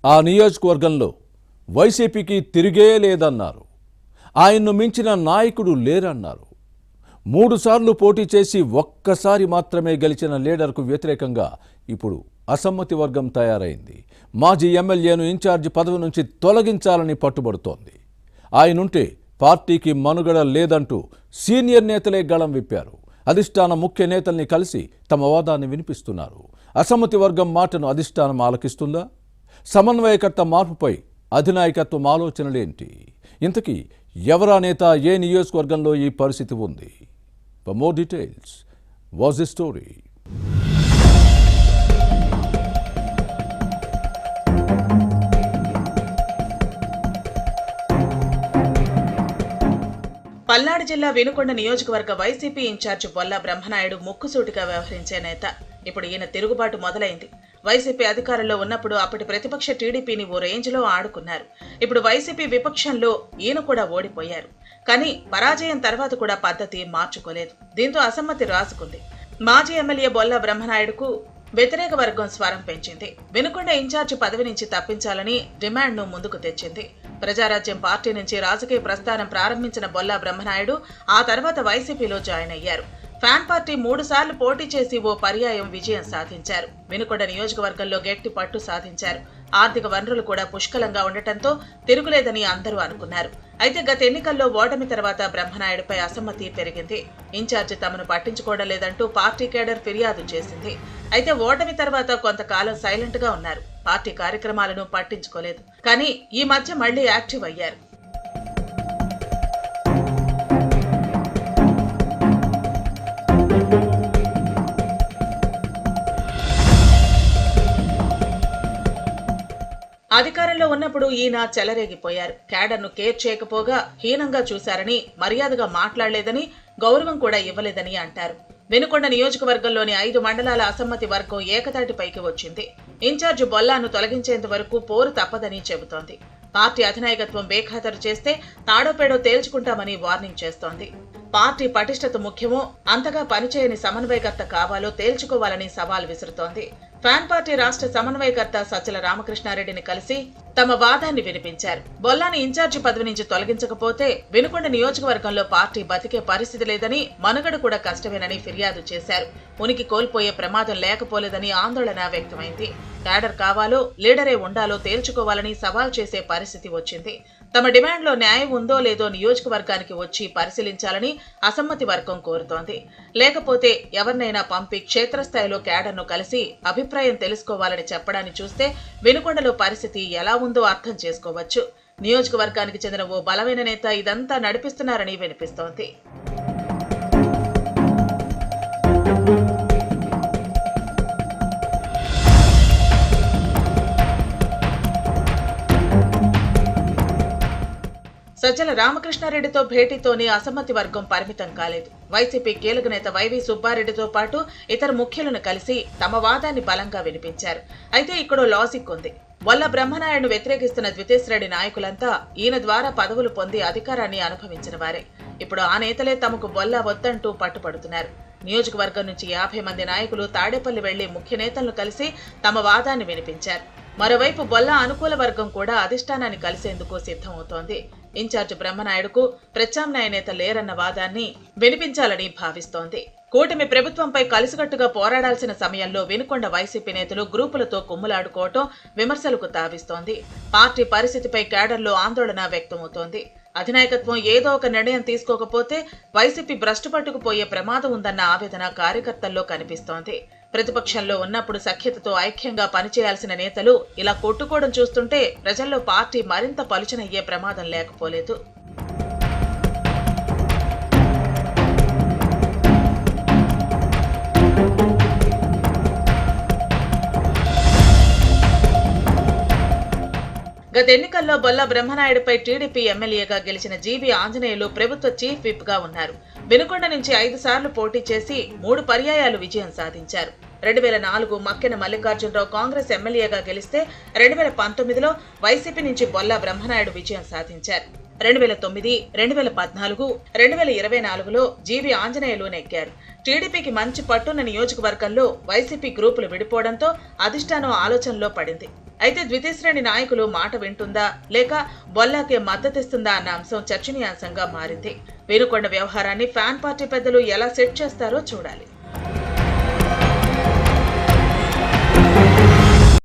ఆ నియోజకవర్గంలో వైసీపీకి తిరిగే లేదన్నారు. ఆయన్ను మించిన నాయకుడు లేరన్నారు. 3 సార్లు పోటీ చేసి ఒక్కసారి మాత్రమే గెలిచిన లీడర్కు వ్యతిరేకంగా ఇప్పుడు అసమ్మతి వర్గం తయారైంది. మాజీ ఎమ్మెల్యేను ఇన్ఛార్జి పదవి నుంచి తొలగించాలని పట్టుబడుతోంది. ఆయనుంటే పార్టీకి మనుగడ లేదంటూ సీనియర్ నేతలే గళం విప్పారు. అధిష్టాన ముఖ్య నేతల్ని కలిసి తమ వాదాన్ని వినిపిస్తున్నారు. అసమ్మతి వర్గం మాటను అధిష్టానం ఆలకిస్తుందా? సమన్వయకర్త మార్పుపై అధినాయకత్వం ఆలోచనలేంటి? ఇంతకీ ఎవరా నేత, ఏ నియోజకవర్గంలో ఈ పరిస్థితి ఉంది? For more details, was the story. Palnadu జిల్లా వినుకొండ నియోజకవర్గ వైసీపీ ఇన్ఛార్జ్ బొల్ల బ్రహ్మనాయుడు ముక్కుసూటిగా వ్యవహరించే నేత. ఇప్పుడు ఈయన తిరుగుబాటు మొదలైంది. వైసీపీ అధికారంలో ఉన్నప్పుడు అప్పటి ప్రతిపక్ష టీడీపీని ఓ రేంజ్లో ఆడుకున్నారు. ఇప్పుడు వైసీపీ విపక్షంలో ఈయన కూడా ఓడిపోయారు. కానీ పరాజయం తర్వాత కూడా పద్ధతి మార్చుకోలేదు. దీంతో అసమ్మతి రాసుకుంది. మాజీ ఎమ్మెల్యే బొల్ల బ్రహ్మనాయుడుకు వ్యతిరేక వర్గం స్వరం పెంచింది. వినుకొండ ఇన్ఛార్జి పదవి నుంచి తప్పించాలని డిమాండ్ను ముందుకు తెచ్చింది. ప్రజారాజ్యం పార్టీ నుంచి రాజకీయ ప్రస్థానం ప్రారంభించిన బొల్ల బ్రహ్మనాయుడు ఆ తర్వాత వైసీపీలో జాయిన్ అయ్యారు. ఫ్యాన్ పార్టీ 3 సార్లు పోటీ చేసి ఓ పర్యాయం విజయం సాధించారు. వినుకొండ నియోజకవర్గంలో గట్టి పట్టు సాధించారు. ఆర్థిక వనరులు కూడా పుష్కలంగా ఉండటంతో తిరుగులేదని అందరూ అనుకున్నారు. అయితే గత ఎన్నికల్లో ఓటమి తర్వాత బ్రహ్మనాయుడుపై అసమ్మతి పెరిగింది. ఇన్ఛార్జి తమను పట్టించుకోవడం లేదంటూ పార్టీ కేడర్ ఫిర్యాదు చేసింది. అయితే ఓటమి తర్వాత కొంతకాలం సైలెంట్ గా ఉన్నారు. పార్టీ కార్యక్రమాలను పట్టించుకోలేదు. కానీ ఈ మధ్య మళ్లీ యాక్టివ్ అయ్యారు. అధికారంలో ఉన్నప్పుడు ఈయన చెలరేగిపోయారు. క్యాడర్ను కేర్ చేయకపోగా హీనంగా చూశారని, మర్యాదగా మాట్లాడలేదని, గౌరవం కూడా ఇవ్వలేదని అంటారు. వినుకొండ నియోజకవర్గంలోని 5 మండలాల అసమ్మతి వర్గం ఏకతాటిపైకి వచ్చింది. ఇన్ఛార్జి బొల్లాను తొలగించేంత వరకు పోరు తప్పదని చెబుతోంది. పార్టీ అధినాయకత్వం బేఖాతరు చేస్తే తాడోపేడో తేల్చుకుంటామని వార్నింగ్ చేస్తోంది. పార్టీ పటిష్టత ముఖ్యమో, అంతగా పనిచేయని సమన్వయకర్త కావాలో తేల్చుకోవాలని సవాల్ విసురుతోంది. ఫ్యాన్ పార్టీ రాష్ట్ర సమన్వయకర్త సజ్జల రామకృష్ణారెడ్డిని కలిసి తమ వాదాన్ని వినిపించారు. బొల్లాని ఇన్ఛార్జి పదవి నుంచి తొలగించకపోతే వినుకొండ నియోజకవర్గంలో పార్టీ బతికే పరిస్థితి లేదని, మనుగడ కూడా కష్టమేనని ఫిర్యాదు చేశారు. ఉనికి కోల్పోయే ప్రమాదం లేకపోలేదని ఆందోళన వ్యక్తమైంది. క్యాడర్ కావాలో, లీడరే ఉండాలో తేల్చుకోవాలని సవాల్ చేసే పరిస్థితి వచ్చింది. తమ డిమాండ్లో న్యాయం ఉందో లేదో నియోజకవర్గానికి వచ్చి పరిశీలించాలని అసమ్మతి వర్గం కోరుతోంది. లేకపోతే ఎవరినైనా పంపి క్షేత్రస్థాయిలో క్యాడర్ను కలిసి అభిప్రాయం తెలుసుకోవాలని చెప్పడాన్ని చూస్తే వినుకొండలో పరిస్థితి ఎలా ఉందో అర్థం చేసుకోవచ్చు. నియోజకవర్గానికి చెందిన ఓ బలమైన నేత ఇదంతా నడిపిస్తున్నారని వినిపిస్తోంది. సజ్జల రామకృష్ణారెడ్డితో భేటీతోనే అసమ్మతి వర్గం పరిమితం కాలేదు. వైసీపీ కీలక నేత వైవి సుబ్బారెడ్డితో పాటు ఇతర ముఖ్యులను కలిసి తమ వాదాన్ని బలంగా వినిపించారు. అయితే ఇక్కడో లాజిక్ ఉంది. బొల్ల బ్రహ్మనాయుడును వ్యతిరేకిస్తున్న ద్వితేశ్రెడ్డి నాయకులంతా ఈయన ద్వారా పదవులు పొంది అధికారాన్ని అనుభవించిన వారే. ఇప్పుడు ఆ నేతలే తమకు బొల్ల వద్దంటూ పట్టుపడుతున్నారు. నియోజకవర్గం నుంచి 50 మంది నాయకులు తాడేపల్లి వెళ్లి ముఖ్య నేతలను కలిసి తమ వాదాన్ని వినిపించారు. మరోవైపు బొల్ల అనుకూల వర్గం కూడా అధిష్టానాన్ని కలిసేందుకు సిద్ధమవుతోంది. ఇన్ఛార్జి బ్రహ్మనాయుడుకు ప్రత్యామ్నాయ నేత లేరన్న వాదాన్ని వినిపించాలని భావిస్తోంది. కూటమి ప్రభుత్వంపై కలిసికట్టుగా పోరాడాల్సిన సమయంలో వినుకొండ వైసీపీ నేతలు గ్రూపులతో కుమ్ములాడుకోవటం విమర్శలకు తావిస్తోంది. పార్టీ పరిస్థితిపై క్యాడర్లో ఆందోళన వ్యక్తమవుతోంది. అధినాయకత్వం ఏదో ఒక నిర్ణయం తీసుకోకపోతే వైసీపీ భ్రష్టు పట్టుకుపోయే ప్రమాదం ఉందన్న ఆవేదన కార్యకర్తల్లో కనిపిస్తోంది. ప్రతిపక్షంలో ఉన్నప్పుడు సఖ్యతతో ఐక్యంగా పనిచేయాల్సిన నేతలు ఇలా కొట్టుకోవడం చూస్తుంటే ప్రజల్లో పార్టీ మరింత పలుచనయ్యే ప్రమాదం లేకపోలేదు. గత ఎన్నికల్లో బొల్ల బ్రహ్మనాయుడుపై టీడీపీ ఎమ్మెల్యేగా గెలిచిన జీవి ఆంజనేయులు ప్రభుత్వ చీఫ్ విప్ గా ఉన్నారు. వినుకొండ నుంచి 5 సార్లు పోటీ చేసి 3 పర్యాయాలు విజయం సాధించారు. 2004 మక్కెన మల్లికార్జునరావు కాంగ్రెస్ ఎమ్మెల్యేగా గెలిస్తే 2019లో వైసీపీ నుంచి బొల్ల బ్రహ్మనాయుడు విజయం సాధించారు. 2009, 2014, 2024లో జీవి ఆంజనేయులు నెగ్గారు. టీడీపీకి మంచి పట్టున్న నియోజకవర్గంలో వైసీపీ గ్రూపులు విడిపోవడంతో అధిష్టానం ఆలోచనలో పడింది. అయితే ద్వితీయ శ్రేణి నాయకులు మాట వింటుందా లేక బొల్లాకే మద్దతిస్తుందా అన్న అంశం చర్చనీయాంశంగా మారింది. వినుకొండ వ్యవహారాన్ని ఫ్యాన్ పార్టీ పెద్దలు ఎలా సెట్ చేస్తారో చూడాలి.